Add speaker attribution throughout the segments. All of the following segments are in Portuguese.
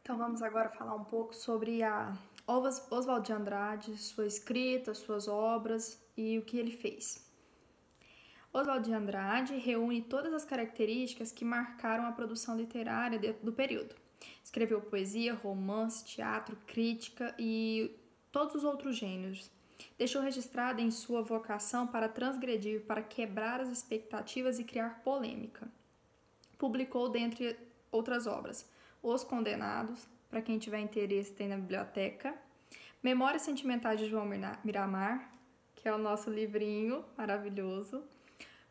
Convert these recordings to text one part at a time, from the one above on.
Speaker 1: Então vamos agora falar um pouco sobre a Oswald de Andrade, sua escrita, suas obras e o que ele fez. Oswald de Andrade reúne todas as características que marcaram a produção literária do período. Escreveu poesia, romance, teatro, crítica e todos os outros gêneros. Deixou registrada em sua vocação para transgredir, para quebrar as expectativas e criar polêmica. Publicou, dentre outras obras, Os Condenados, para quem tiver interesse tem na biblioteca, Memórias Sentimentais de João Miramar, que é o nosso livrinho maravilhoso,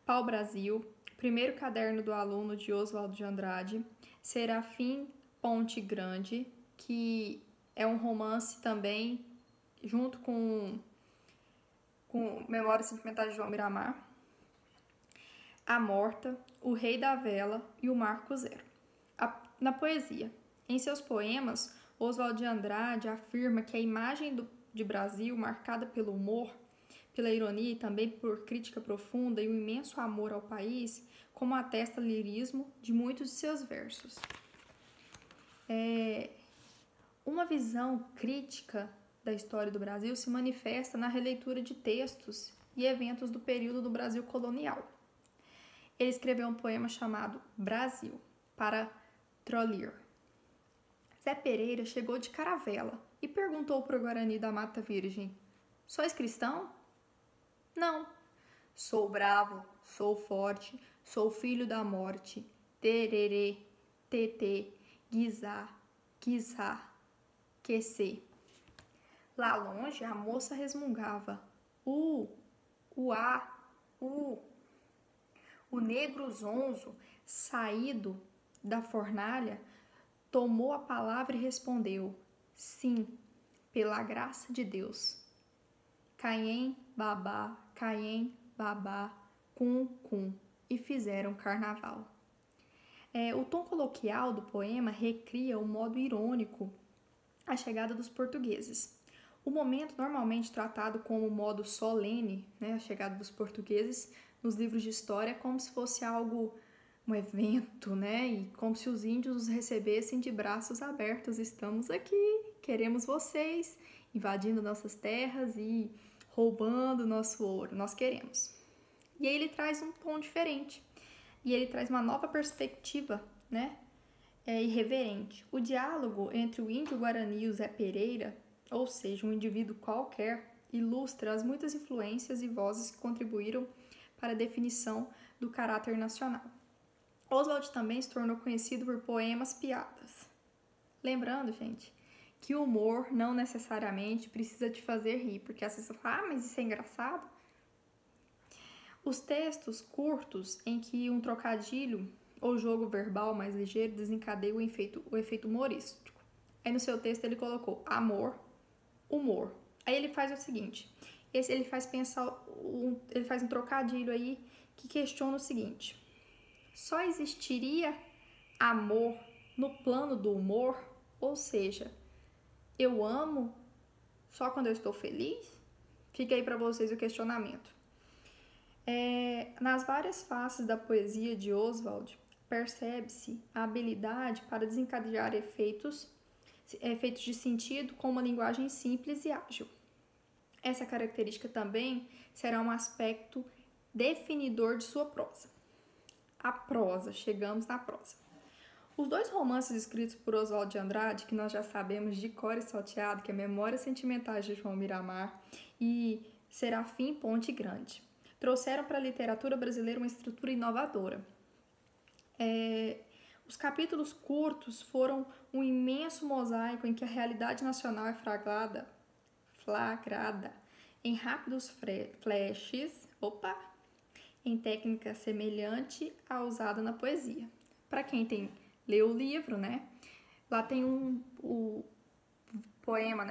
Speaker 1: Pau Brasil, Primeiro Caderno do Aluno de Oswald de Andrade, Serafim Ponte Grande, que é um romance também, junto com Memórias Sentimentais de João Miramar, A Morta, O Rei da Vela e O Marco Zero. Na poesia, em seus poemas, Oswald de Andrade afirma que a imagem de Brasil, marcada pelo humor, pela ironia e também por crítica profunda e um imenso amor ao país, como atesta o lirismo de muitos de seus versos. Uma visão crítica da história do Brasil se manifesta na releitura de textos e eventos do período do Brasil colonial. Ele escreveu um poema chamado Brasil, para Trollier. Zé Pereira chegou de caravela e perguntou para o Guarani da Mata Virgem: "Sois cristão?" "Não. Sou bravo, sou forte, sou filho da morte. Tererê, tetê, guizá, quizá, quecê." Lá longe a moça resmungava: uá, O negro zonzo, saído da fornalha, tomou a palavra e respondeu: "Sim, pela graça de Deus." Caiem, babá, cum, e fizeram carnaval. O tom coloquial do poema recria o modo irônico a chegada dos portugueses. O momento normalmente tratado como modo solene, a chegada dos portugueses, nos livros de história é como se fosse um evento, e como se os índios os recebessem de braços abertos. Estamos aqui, queremos vocês, invadindo nossas terras e roubando nosso ouro, nós queremos. E aí ele traz um tom diferente, e ele traz uma nova perspectiva, irreverente. O diálogo entre o índio Guarani e o Zé Pereira, ou seja, um indivíduo qualquer, ilustra as muitas influências e vozes que contribuíram para a definição do caráter nacional. Oswald também se tornou conhecido por poemas piadas. Lembrando, gente, que o humor não necessariamente precisa te fazer rir, porque às vezes você fala, mas isso é engraçado. Os textos curtos em que um trocadilho ou jogo verbal mais ligeiro desencadeia o efeito humorístico. Aí no seu texto ele colocou amor, humor. Aí ele faz o seguinte, ele faz um trocadilho aí que questiona o seguinte: só existiria amor no plano do humor? Ou seja, eu amo só quando eu estou feliz? Fica aí para vocês o questionamento. Nas várias faces da poesia de Oswald, percebe-se a habilidade para desencadear efeitos de sentido com uma linguagem simples e ágil. Essa característica também será um aspecto definidor de sua prosa. A prosa, chegamos na prosa. Os dois romances escritos por Oswald de Andrade, que nós já sabemos de cor e salteado, que é Memórias Sentimentais de João Miramar e Serafim Ponte Grande, trouxeram para a literatura brasileira uma estrutura inovadora. Os capítulos curtos foram um imenso mosaico em que a realidade nacional é flagrada em rápidos flashes, em técnica semelhante à usada na poesia. Para quem leu o livro, lá tem o poema,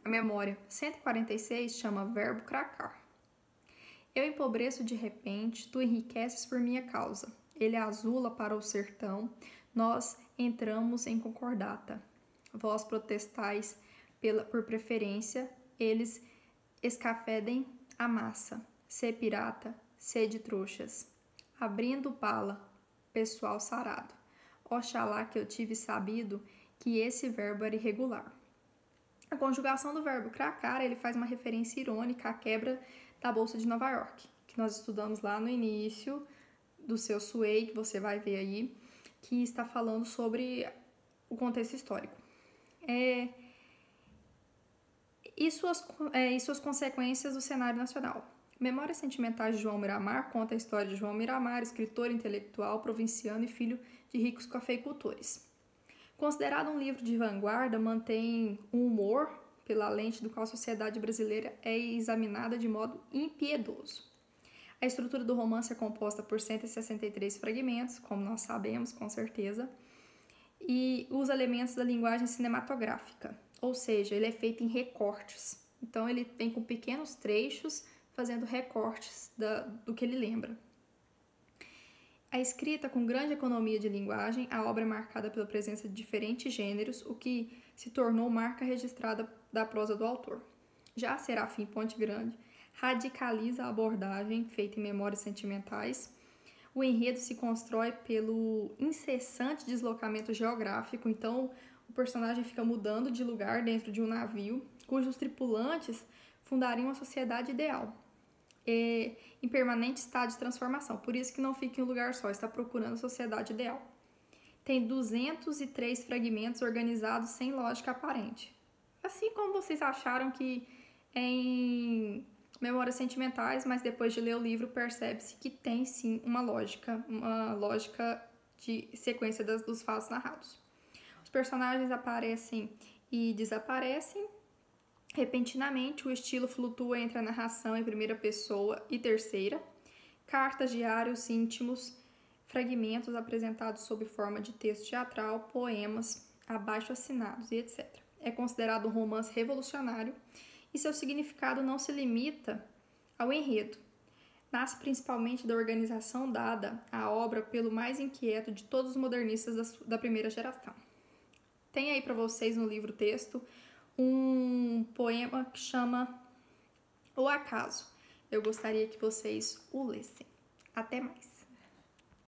Speaker 1: a memória 146, chama Verbo Cracar. Eu empobreço de repente, tu enriqueces por minha causa. Ele azula para o sertão, nós entramos em concordata. Vós protestais por preferência, eles escafedem a massa. Sê pirata, sê de trouxas. Abrindo pala, pessoal sarado. Oxalá que eu tive sabido que esse verbo era irregular. A conjugação do verbo cracar, ele faz uma referência irônica à quebra da Bolsa de Nova York, que nós estudamos lá no início do seu Sway, que você vai ver aí, que está falando sobre o contexto histórico. E suas consequências do cenário nacional. Memórias Sentimentais de João Miramar conta a história de João Miramar, escritor intelectual, provinciano e filho de ricos cafeicultores. Considerado um livro de vanguarda, mantém um humor pela lente do qual a sociedade brasileira é examinada de modo impiedoso. A estrutura do romance é composta por 163 fragmentos, como nós sabemos, com certeza, e usa elementos da linguagem cinematográfica, ou seja, ele é feito em recortes. Então, ele vem com pequenos trechos, fazendo recortes do que ele lembra. A escrita com grande economia de linguagem, a obra é marcada pela presença de diferentes gêneros, o que se tornou marca registrada da prosa do autor. Já Serafim Ponte Grande radicaliza a abordagem feita em Memórias Sentimentais. O enredo se constrói pelo incessante deslocamento geográfico, então o personagem fica mudando de lugar dentro de um navio, cujos tripulantes fundariam uma sociedade ideal, em permanente estado de transformação. Por isso que não fica em um lugar só, está procurando a sociedade ideal. Tem 203 fragmentos organizados sem lógica aparente. Assim como vocês acharam que em Memórias Sentimentais, mas depois de ler o livro percebe-se que tem sim uma lógica de sequência dos fatos narrados. Os personagens aparecem e desaparecem repentinamente, o estilo flutua entre a narração em primeira pessoa e terceira, cartas, diários íntimos, fragmentos apresentados sob forma de texto teatral, poemas, abaixo-assinados e etc. É considerado um romance revolucionário e seu significado não se limita ao enredo. Nasce principalmente da organização dada à obra pelo mais inquieto de todos os modernistas da primeira geração. Tem aí para vocês no livro-texto um poema que chama O Acaso. Eu gostaria que vocês o lessem. Até mais!